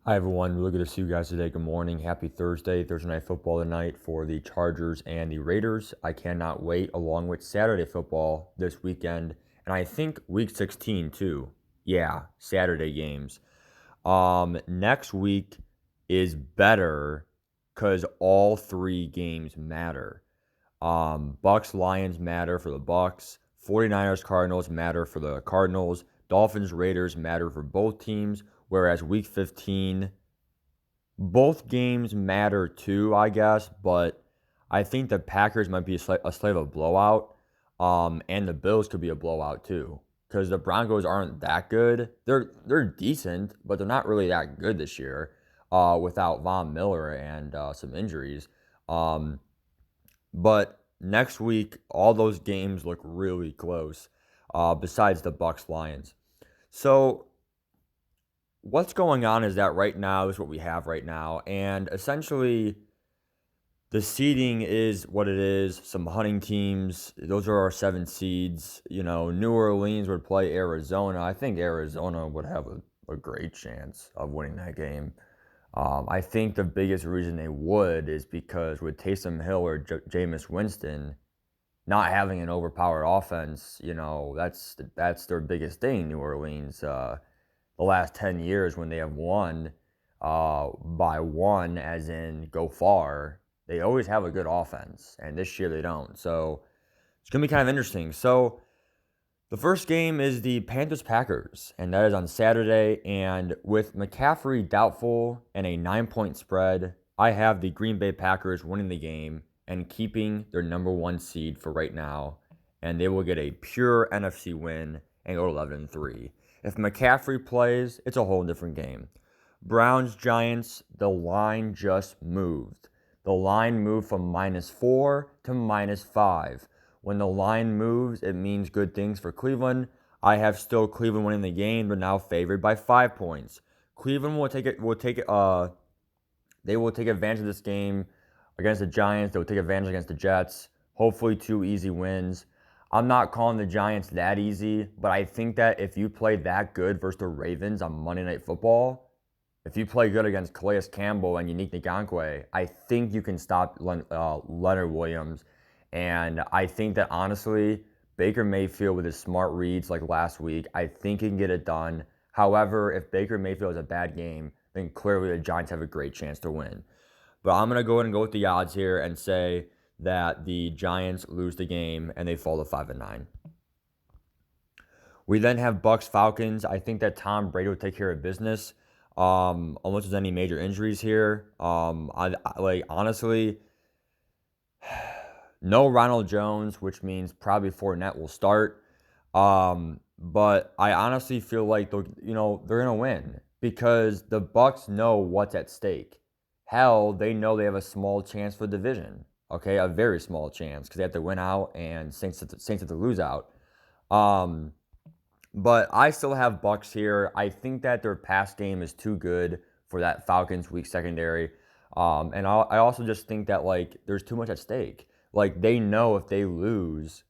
Hi everyone, really good to see you guys today. Good morning. Happy Thursday Night Football tonight for the Chargers and the Raiders. I cannot wait, along with Saturday football this weekend, and I think week 16 too. Yeah, Saturday games. Next week is better because all three games matter. Bucks Lions matter for the Bucks. 49ers Cardinals matter for the Cardinals. Dolphins Raiders matter for both teams. Whereas week 15, both games matter too, I guess, but I think the Packers might be a slave of blowout, and the Bills could be a blowout too, because the Broncos aren't that good. They're decent, but they're not really that good this year, without Von Miller and some injuries. Um, but next week, all those games look really close, besides the Bucks Lions. So what's going on is that right now is what we have right now, and essentially the seeding is what it is. Some hunting teams, those are our 7 seeds. New Orleans would play Arizona. I think Arizona would have a great chance of winning that game. I think the biggest reason they would is because with Taysom Hill or Jameis Winston not having an overpowered offense, that's their biggest thing. New Orleans, the last 10 years when they have won, by one, as in go far, they always have a good offense, and this year they don't. So it's going to be kind of interesting. So the first game is the Panthers Packers, and that is on Saturday. And with McCaffrey doubtful and a 9-point spread, I have the Green Bay Packers winning the game and keeping their number one seed for right now. And they will get a pure NFC win and go 11-3. If McCaffrey plays, it's a whole different game. Browns Giants, the line just moved. The line moved from -4 to -5. When the line moves, it means good things for Cleveland. I have still Cleveland winning the game. They're now favored by 5 points. Cleveland they will take advantage of this game against the Giants. They will take advantage against the Jets. Hopefully 2 easy wins. I'm not calling the Giants that easy, but I think that if you play that good versus the Ravens on Monday Night Football, if you play good against Calais Campbell and Unique Ngakoue, I think you can stop Leonard Williams. And I think that honestly, Baker Mayfield with his smart reads like last week, I think he can get it done. However, if Baker Mayfield has a bad game, then clearly the Giants have a great chance to win. But I'm going to go ahead and go with the odds here and say that the Giants lose the game and they fall to 5-9. We then have Bucks Falcons. I think that Tom Brady will take care of business, unless there's any major injuries here. Honestly, no Ronald Jones, which means probably Fournette will start. But I honestly feel like they're gonna win because the Bucks know what's at stake. Hell, they know they have a small chance for the division. Okay, a very small chance because they have to win out and Saints have to lose out. Um, but I still have Bucks here. I think that their pass game is too good for that Falcons weak secondary. And I also just think that there's too much at stake. Like they know if they lose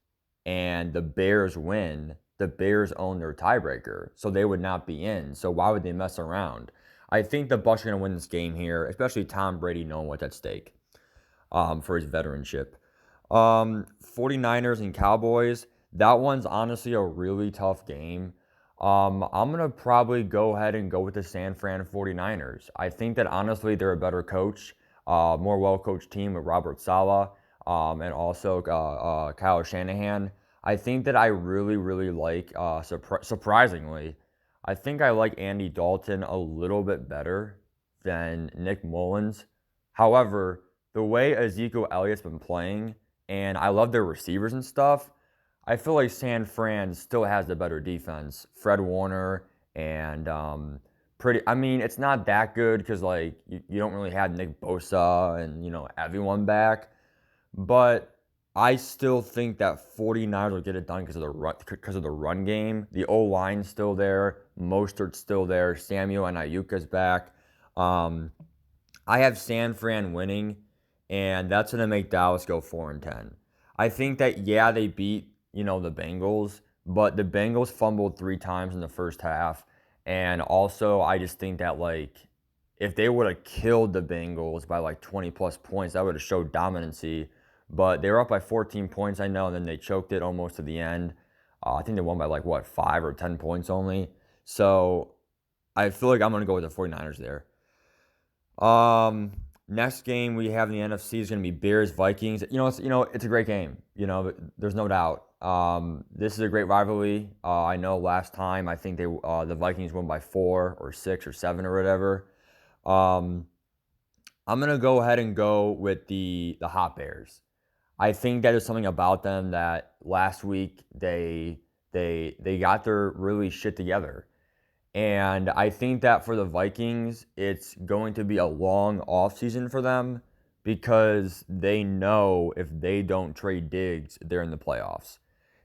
and the Bears win, the Bears own their tiebreaker, so they would not be in. So why would they mess around? I think the Bucks are going to win this game here, especially Tom Brady knowing what's at stake, for his veteranship. 49ers and Cowboys. That one's honestly a really tough game. I'm going to probably go ahead and go with the San Fran 49ers. I think that honestly they're a better coach, more well-coached team with Robert Saleh, and also Kyle Shanahan. I think that I really, really like, surprisingly, I think I like Andy Dalton a little bit better than Nick Mullins. However, the way Ezekiel Elliott's been playing, and I love their receivers and stuff, I feel like San Fran still has the better defense. Fred Warner and I mean, it's not that good because you don't really have Nick Bosa and everyone back, but I still think that 49ers will get it done because of the run game. The O-line's still there. Mostert's still there. Samuel and Ayuka's back. Um, I have San Fran winning, and that's going to make Dallas go 4-10. I think that, yeah, they beat, the Bengals, but the Bengals fumbled 3 times in the first half. And also, I just think that, if they would have killed the Bengals by like 20 plus points, that would have showed dominancy. But they were up by 14 points, I know, and then they choked it almost to the end. I think they won by like, what, 5 or 10 points only. So I feel like I'm going to go with the 49ers there. Next game we have in the NFC is going to be Bears Vikings. It's a great game. There's no doubt. This is a great rivalry. I know last time I think the Vikings won by 4 or 6 or 7 or whatever. I'm gonna go ahead and go with the Hot Bears. I think that there's something about them that last week they got their really shit together. And I think that for the Vikings, it's going to be a long offseason for them because they know if they don't trade Diggs, they're in the playoffs.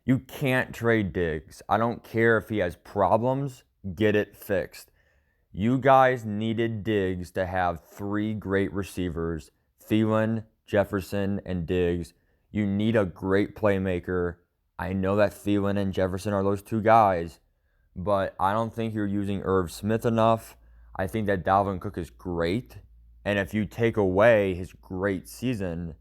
You can't trade Diggs. I don't care if he has problems, get it fixed. You guys needed Diggs to have 3 great receivers, Thielen, Jefferson, and Diggs. You need a great playmaker. I know that Thielen and Jefferson are those 2 guys, but I don't think you're using Irv Smith enough. I think that Dalvin Cook is great. And if you take away his great season,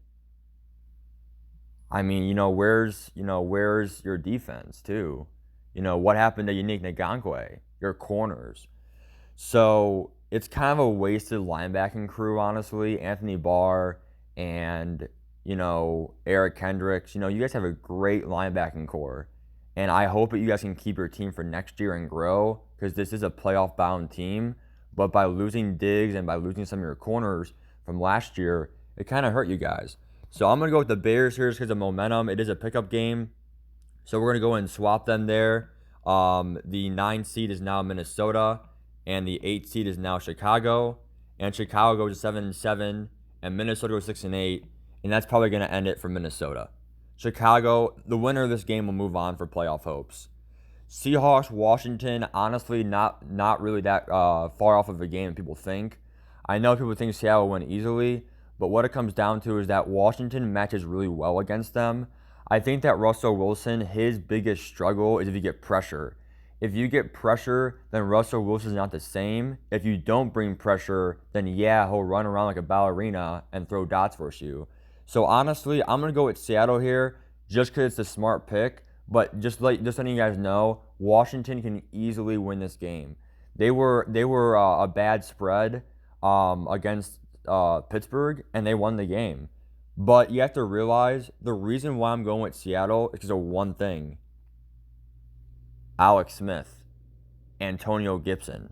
I mean, where's your defense too? What happened to Yannick Ngakoue? Your corners. So it's kind of a wasted linebacking crew, honestly. Anthony Barr and, Eric Kendricks. You guys have a great linebacking core. And I hope that you guys can keep your team for next year and grow because this is a playoff-bound team. But by losing Diggs and by losing some of your corners from last year, it kind of hurt you guys. So I'm going to go with the Bears here because of momentum. It is a pickup game. So we're going to go and swap them there. The 9 seed is now Minnesota, and the 8 seed is now Chicago. And Chicago goes to 7-7, and Minnesota goes 6-8, and that's probably going to end it for Minnesota. Chicago, the winner of this game will move on for playoff hopes. Seahawks Washington, honestly, not really that far off of a game people think. I know people think Seattle will win easily, but what it comes down to is that Washington matches really well against them. I think that Russell Wilson, his biggest struggle is if you get pressure. If you get pressure, then Russell Wilson's not the same. If you don't bring pressure, then yeah, he'll run around like a ballerina and throw dots for you. So honestly, I'm going to go with Seattle here just because it's a smart pick. But just letting you guys know, Washington can easily win this game. They were a bad spread against Pittsburgh, and they won the game. But you have to realize the reason why I'm going with Seattle is because of one thing. Alex Smith, Antonio Gibson.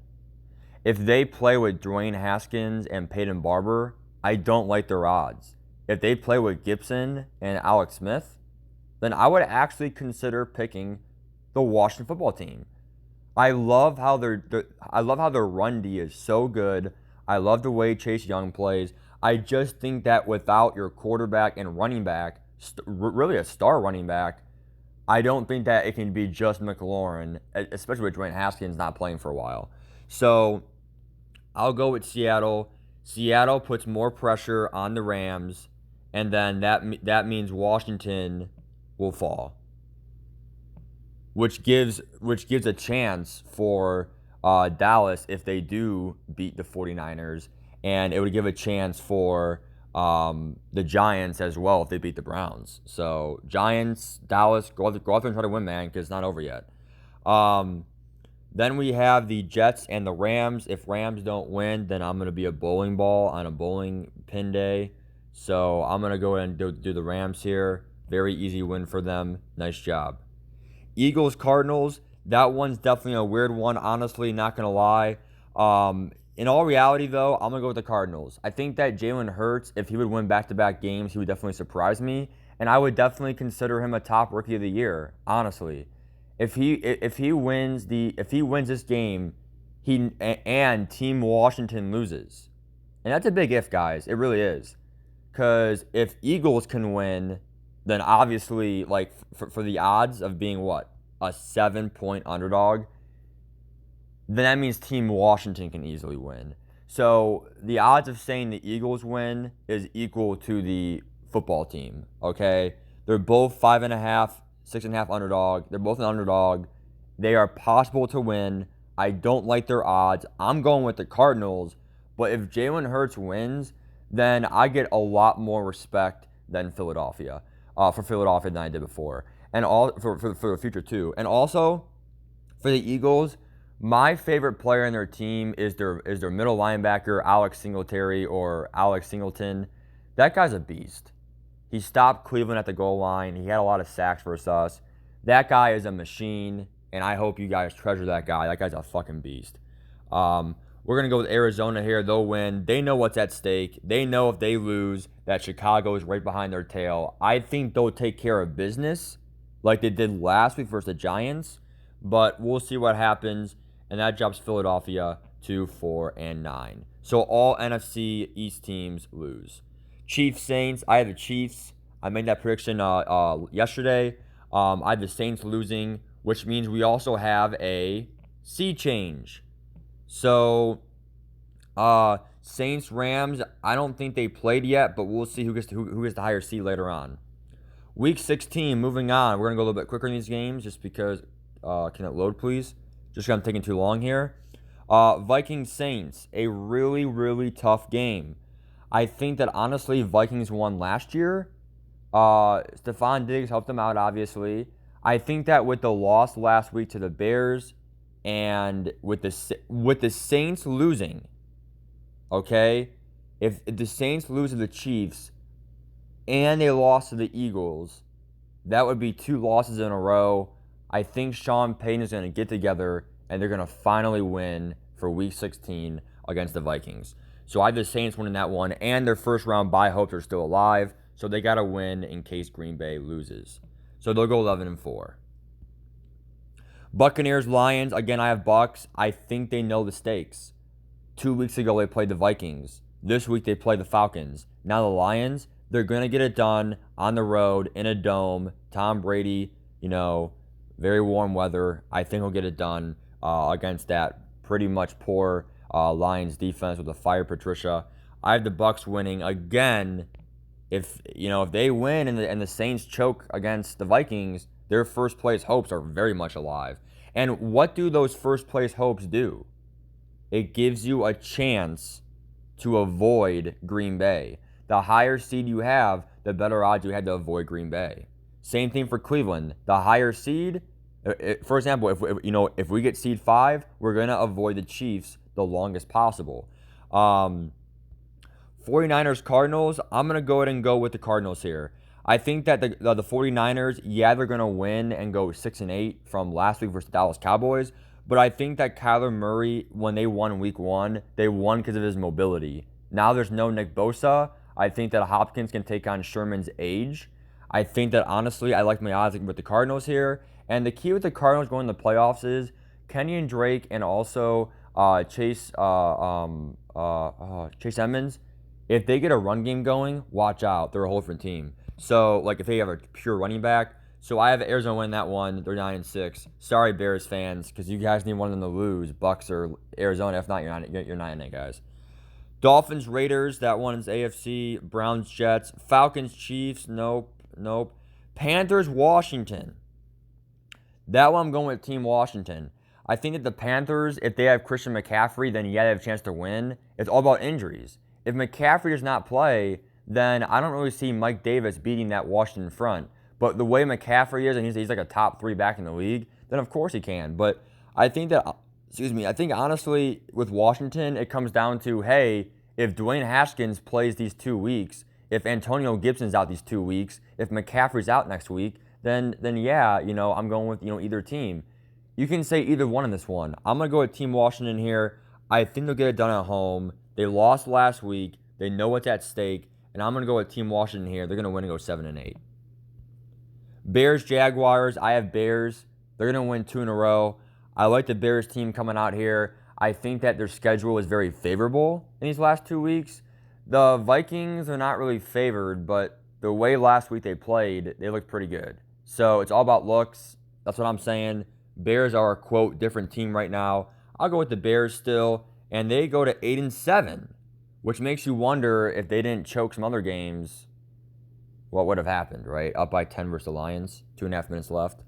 If they play with Dwayne Haskins and Peyton Barber, I don't like their odds. If they play with Gibson and Alex Smith, then I would actually consider picking the Washington football team. I love how their run D is so good. I love the way Chase Young plays. I just think that without your quarterback and running back, really a star running back, I don't think that it can be just McLaurin, especially with Dwayne Haskins not playing for a while. So I'll go with Seattle. Seattle puts more pressure on the Rams, and then that means Washington will fall, which gives a chance for Dallas if they do beat the 49ers, and it would give a chance for the Giants as well if they beat the Browns. So Giants, Dallas, go out there and try to win, man, because it's not over yet. Then we have the Jets and the Rams. If Rams don't win, then I'm going to be a bowling ball on a bowling pin day. So I'm going to go ahead and do the Rams here. Very easy win for them. Nice job. Eagles, Cardinals. That one's definitely a weird one, honestly, not going to lie. In all reality, though, I'm going to go with the Cardinals. I think that Jalen Hurts, if he would win back-to-back games, he would definitely surprise me. And I would definitely consider him a top rookie of the year, honestly. If he wins this game, and Team Washington loses. And that's a big if, guys. It really is. Because if Eagles can win, then obviously, like, for the odds of being what? A 7-point underdog, then that means Team Washington can easily win. So the odds of saying the Eagles win is equal to the football team, okay? They're both 5.5, 6.5 underdog. They're both an underdog. They are possible to win. I don't like their odds. I'm going with the Cardinals, But if Jalen Hurts wins, then I get a lot more respect than Philadelphia, for Philadelphia than I did before. And all for the future too. And also for the Eagles, my favorite player in their team is their middle linebacker, Alex Singletary or Alex Singleton. That guy's a beast. He stopped Cleveland at the goal line. He had a lot of sacks versus us. That guy is a machine, and I hope you guys treasure that guy. That guy's a fucking beast. We're going to go with Arizona here. They'll win. They know what's at stake. They know if they lose that Chicago is right behind their tail. I think they'll take care of business like they did last week versus the Giants, but we'll see what happens, and that drops Philadelphia to 4-9. So all NFC East teams lose. Chiefs, Saints. I have the Chiefs. I made that prediction yesterday. I have the Saints losing, which means we also have a seed change. So, Saints, Rams, I don't think they played yet, but we'll see who gets the higher seed later on. Week 16, moving on. We're going to go a little bit quicker in these games just because, can it load, please? Just because I'm taking too long here. Vikings, Saints, a really, really tough game. I think that, honestly, Vikings won last year. Stephon Diggs helped them out, obviously. I think that with the loss last week to the Bears and with the Saints losing, okay, if the Saints lose to the Chiefs and they lost to the Eagles, that would be 2 losses in a row. I think Sean Payton is going to get together and they're going to finally win for Week 16 against the Vikings. So I have the Saints winning that one, and their first round bye hopes are still alive. So they got to win in case Green Bay loses. So they'll go 11-4. Buccaneers, Lions. Again, I have Bucks. I think they know the stakes. 2 weeks ago, they played the Vikings. This week, they play the Falcons. Now the Lions, they're going to get it done on the road, in a dome. Tom Brady, very warm weather. I think he'll get it done against that pretty much poor Lions defense with a fire Patricia. I have the Bucks winning again. If they win and the Saints choke against the Vikings, their first place hopes are very much alive. And what do those first place hopes do? It gives you a chance to avoid Green Bay. The higher seed you have, the better odds you had to avoid Green Bay. Same thing for Cleveland. The higher seed, for example, if we get seed 5, we're going to avoid the Chiefs the longest possible. 49ers, Cardinals, I'm going to go ahead and go with the Cardinals here. I think that the 49ers, they're going to win and go 6-8 from last week versus the Dallas Cowboys. But I think that Kyler Murray, when they won Week 1, they won because of his mobility. Now there's no Nick Bosa. I think that Hopkins can take on Sherman's age. I think that, honestly, I like my odds with the Cardinals here. And the key with the Cardinals going to the playoffs is Kenyon Drake and also Chase Edmonds. If they get a run game going, watch out. They're a whole different team. So, if they have a pure running back. So, I have Arizona win that one. They're 9-6. Sorry, Bears fans, because you guys need one of them to lose. Bucks or Arizona. If not, you're 9-8, guys. Dolphins, Raiders. That one is AFC. Browns, Jets. Falcons, Chiefs. Nope. Panthers, Washington. That one I'm going with Team Washington. I think that the Panthers, if they have Christian McCaffrey, then they have a chance to win. It's all about injuries. If McCaffrey does not play, then I don't really see Mike Davis beating that Washington front. But the way McCaffrey is, and he's like a top 3 back in the league, then of course he can. But I think honestly with Washington, it comes down to, hey, if Dwayne Haskins plays these 2 weeks, if Antonio Gibson's out these 2 weeks, if McCaffrey's out next week, then yeah, I'm going with either team. You can say either one in this one. I'm gonna go with Team Washington here. I think they'll get it done at home. They lost last week. They know what's at stake. And I'm going to go with Team Washington here. They're going to win and go 7-8. Bears, Jaguars. I have Bears. They're going to win 2 in a row. I like the Bears team coming out here. I think that their schedule is very favorable in these last 2 weeks. The Vikings are not really favored, but the way last week they played, they looked pretty good. So it's all about looks. That's what I'm saying. Bears are a, quote, different team right now. I'll go with the Bears still. And they go to 8-7, which makes you wonder if they didn't choke some other games, what would have happened, right? Up by 10 versus the Lions, 2.5 minutes left.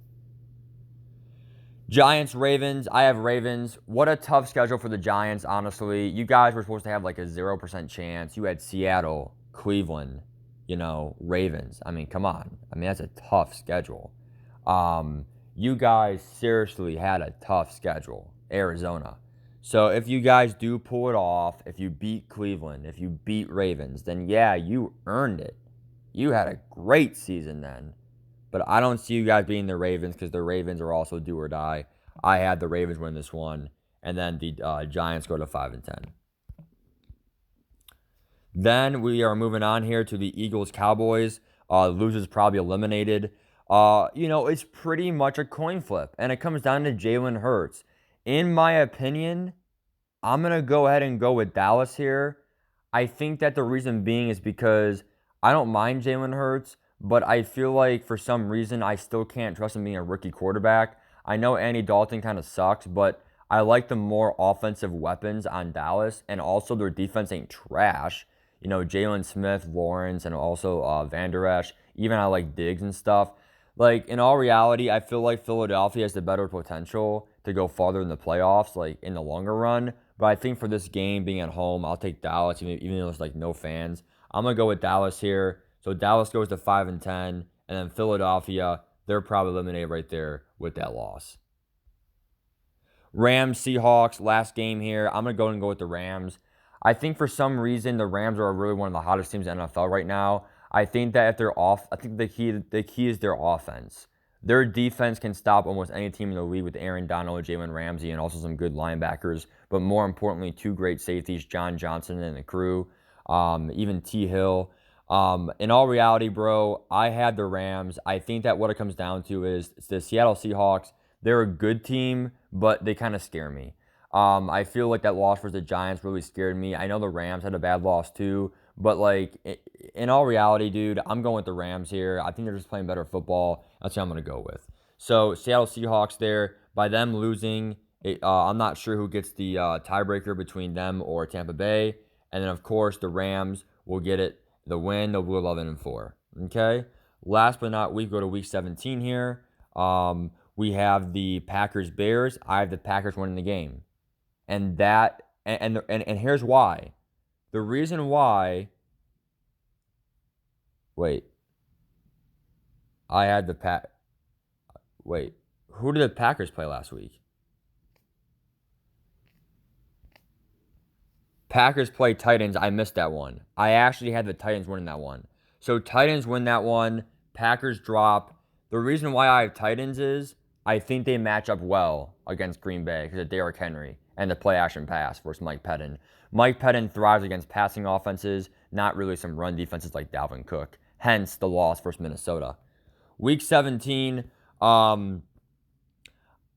Giants, Ravens. I have Ravens. What a tough schedule for the Giants, honestly. You guys were supposed to have like a 0% chance. You had Seattle, Cleveland, Ravens. I mean, come on. I mean, that's a tough schedule. You guys seriously had a tough schedule, Arizona. So if you guys do pull it off, if you beat Cleveland, if you beat Ravens, then yeah, you earned it. You had a great season then. But I don't see you guys beating the Ravens because the Ravens are also do or die. I had the Ravens win this one, and then the Giants go to 5-10. Then we are moving on here to the Eagles Cowboys. Losers probably eliminated. It's pretty much a coin flip, and it comes down to Jalen Hurts. In my opinion, I'm gonna go ahead and go with Dallas here. I think that the reason being is because I don't mind Jalen Hurts, but I feel like for some reason I still can't trust him being a rookie quarterback. I know Andy Dalton kind of sucks, but I like the more offensive weapons on Dallas, and also their defense ain't trash. Jalen Smith, Lawrence, and also Van Der Esch. Even I like Diggs and stuff. Like, in all reality, I feel like Philadelphia has the better potential to go farther in the playoffs, like in the longer run. But I think for this game being at home, I'll take Dallas, even though there's like no fans. I'm gonna go with Dallas here. So Dallas goes to 5-10, and then Philadelphia, they're probably eliminated right there with that loss. Rams, Seahawks, last game here. I'm gonna go with the Rams. I think for some reason the Rams are really one of the hottest teams in the NFL right now. I think that if they're off, I think the key is their offense. Their defense can stop almost any team in the league with Aaron Donald, Jalen Ramsey, and also some good linebackers. But more importantly, two great safeties, John Johnson and the crew, even T. Hill. In all reality, bro, I had the Rams. I think that what it comes down to is the Seattle Seahawks. They're a good team, but they kind of scare me. I feel like that loss for the Giants really scared me. I know the Rams had a bad loss too, but like in all reality, dude, I'm going with the Rams here. I think they're just playing better football. That's what I'm going to go with. So Seattle Seahawks there. By them losing, I'm not sure who gets the tiebreaker between them or Tampa Bay. And then of course the Rams will get it. The win, they'll go 11-4. Okay. Last but not least, go to week 17 here. We have the Packers Bears. I have the Packers winning the game. And here's why. The reason why. Wait. I had the Wait. Who did the Packers play last week? Packers play Titans. I missed that one. I actually had the Titans winning that one. So Titans win that one. Packers drop. The reason why I have Titans is I think they match up well against Green Bay because of Derrick Henry and the play action pass versus Mike Pettin. Mike Pettin thrives against passing offenses, not really some run defenses like Dalvin Cook. Hence the loss versus Minnesota. Week 17, I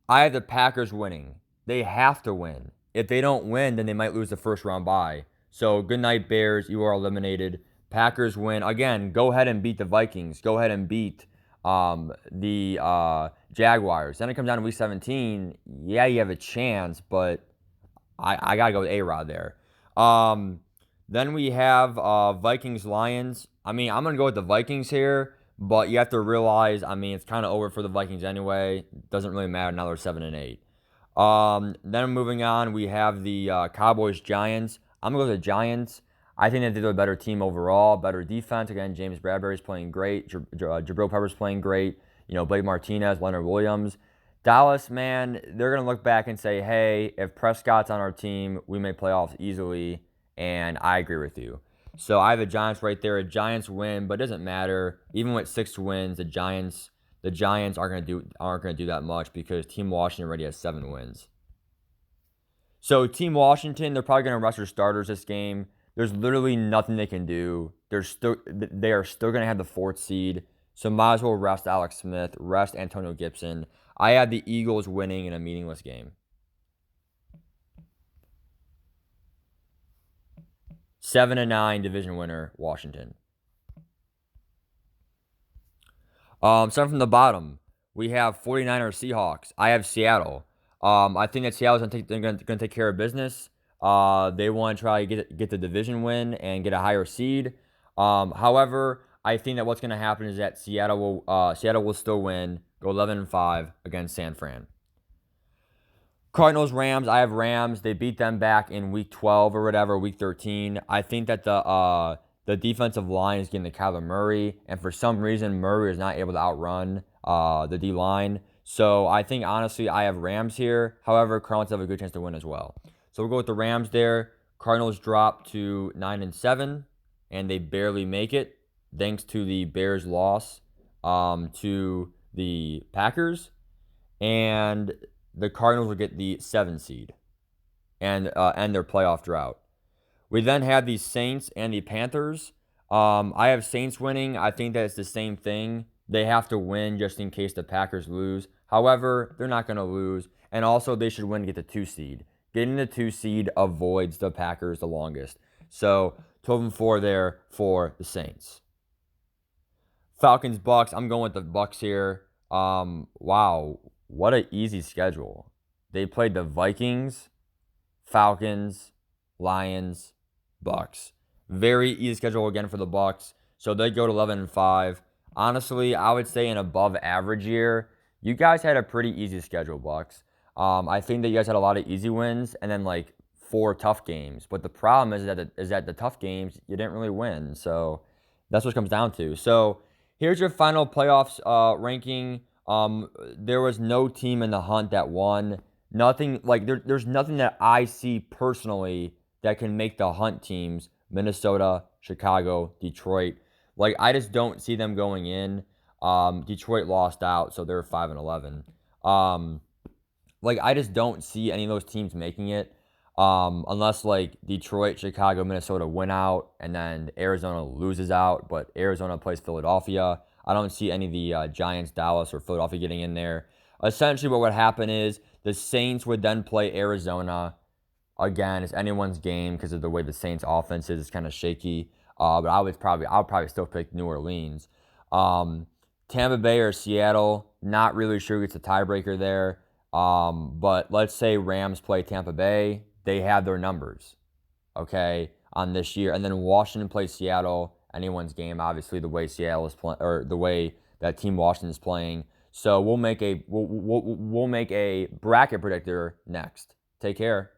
have the Packers winning. They have to win. If they don't win, then they might lose the first round bye. So good night, Bears. You are eliminated. Packers win. Again, go ahead and beat the Vikings. Go ahead and beat the Jaguars. Then it comes down to week 17. Yeah, you have a chance, but I got to go with A-Rod there. Then we have Vikings Lions. I mean, I'm going to go with the Vikings here, but you have to realize, I mean, it's kind of over for the Vikings anyway. Doesn't really matter. Now they're 7-8. Then moving on, we have the Cowboys Giants. I'm going to go with the Giants. I think that they're a better team overall, better defense. Again, James Bradbury's playing great. Jabril Peppers playing great. Blake Martinez, Leonard Williams. Dallas, man, they're going to look back and say, hey, if Prescott's on our team, we may play off easily. And I agree with you. So I have the Giants right there. A Giants win, but it doesn't matter. Even with 6 wins, the Giants aren't going to do that much because Team Washington already has 7 wins. So Team Washington, they're probably going to rest their starters this game. There's literally nothing they can do. They are still going to have the 4th seed. So might as well rest Alex Smith, rest Antonio Gibson. I had the Eagles winning in a meaningless game. 7-9 division winner, Washington. Starting from the bottom, we have 49ers Seahawks. I have Seattle. I think that Seattle's going to take care of business. They want to try to get the division win and get a higher seed. However, I think that what's going to happen is that Seattle will still win, go 11-5 against San Fran. Cardinals, Rams. I have Rams. They beat them back in week 12 or whatever, week 13. I think that the defensive line is getting to Kyler Murray, and for some reason Murray is not able to outrun the D line. So I think honestly I have Rams here. However, Cardinals have a good chance to win as well. So we'll go with the Rams there. Cardinals drop to 9-7, and they barely make it thanks to the Bears' loss to the Packers, and the Cardinals will get the 7 seed and end their playoff drought. We then have the Saints and the Panthers. I have Saints winning. I think that it's the same thing. They have to win just in case the Packers lose. However, they're not going to lose. And also, they should win to get the 2 seed. Getting the 2 seed avoids the Packers the longest. So, 12-4 there for the Saints. Falcons, Bucks. I'm going with the Bucks here. Wow, what an easy schedule. They played the Vikings, Falcons, Lions, Bucks. Very easy schedule again for the Bucks. So they go to 11-5. Honestly, I would say an above average year. You guys had a pretty easy schedule, Bucks. I think that you guys had a lot of easy wins and then like 4 tough games. But the problem is that the tough games you didn't really win. So that's what it comes down to. So here's your final playoffs ranking. There was no team in the hunt that won. Nothing like there's nothing that I see personally that can make the hunt teams. Minnesota, Chicago, Detroit. Like I just don't see them going in. Detroit lost out, so they're 5-11. Like I just don't see any of those teams making it. Unless like Detroit, Chicago, Minnesota win out, and then Arizona loses out, but Arizona plays Philadelphia. I don't see any of the Giants, Dallas, or Philadelphia getting in there. Essentially, what would happen is the Saints would then play Arizona. Again, it's anyone's game because of the way the Saints' offense is. It's kind of shaky. But I'll probably still pick New Orleans. Tampa Bay or Seattle, not really sure who gets the tiebreaker there. But let's say Rams play Tampa Bay. They have their numbers, okay, on this year. And then Washington plays Seattle. Anyone's game, obviously, the way Seattle is playing, or the way that Team Washington is playing. So we'll make a bracket predictor next. Take care.